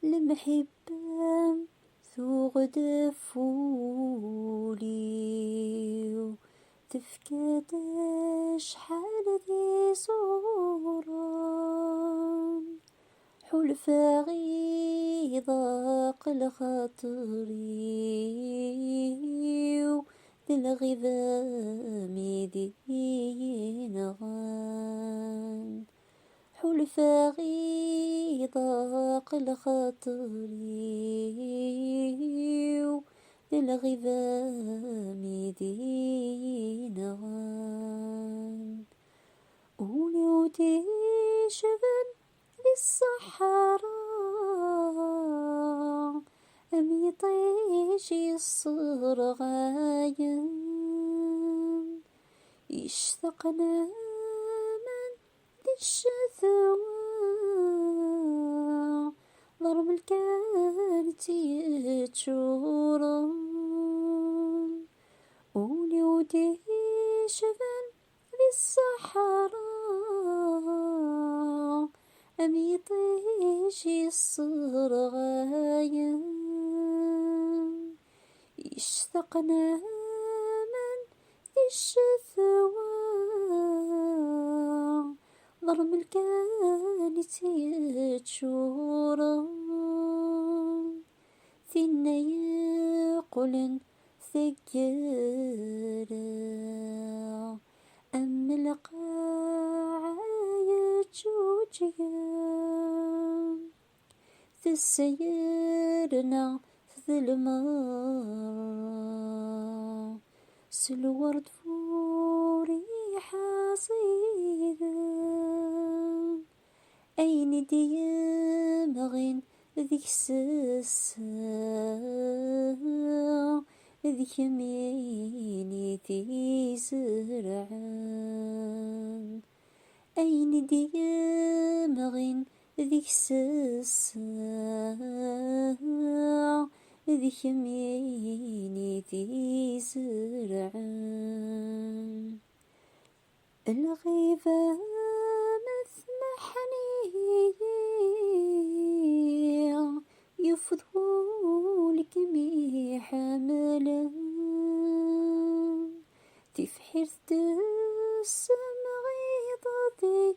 المحبة ثوغد فولي تفكد شحال ذي صوران حلفا غيضاق الخاطري للغذام دينغان حلفا غيضاق الخاطري للغذام دينغان ولودي شبن للصحراء أم يطيش الصرغاين يشتقنا من للشثوى ضرب الكانت يتشورون ولودي شبن للصحراء أم يطيش الصرغاين يشتقنا من للشثوى ضرب الكانت يتشورون ثنا يقولن ثقيرا أم القاع يجوجيا تسيرنا في الماء سلورد فوري حصيدا أين ديمغين ذيك سسا ذيك ميني تزرعان أين ديمغين ذيك سسا ذيك ميني تزرعان الغيبة مثمحني يفضولك مي حملا تفحر تسم غيضتي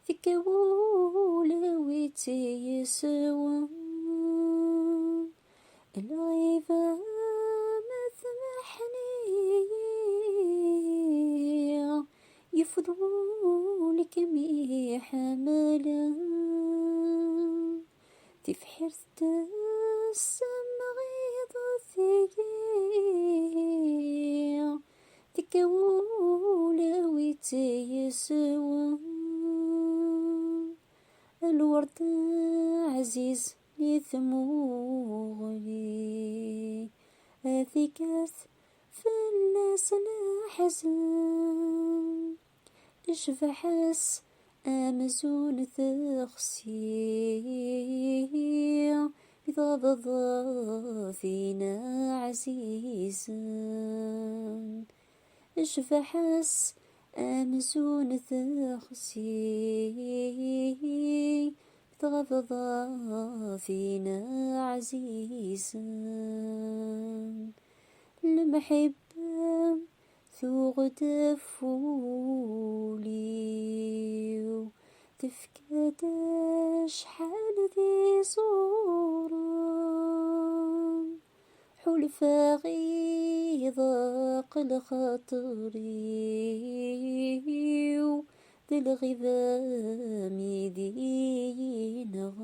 في كبولة ويتيسوان الغيبة مثمحني يفضولك مي حملا تفحر تسم غيضتي تكولة ويتيسوان الورد عزيز لثموغي أثقات في الناس الحزن اشفحس أمزون ثخسي بضبض فينا عزيزا اشفحس أمزون ثخسي بضبض فينا عزيزا المحبة ثوغد فولي تفكد شحال ذي صوران حلفا غيضاق الخاطري للغذام دينغان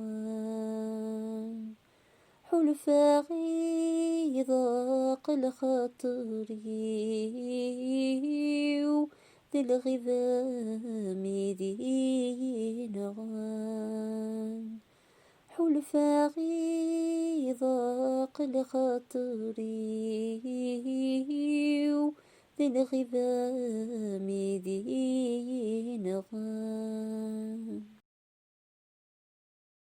حلفا غيضاق الخاطري للغذام دينغان حلفا غيضاق الخاطري للغذام دينغان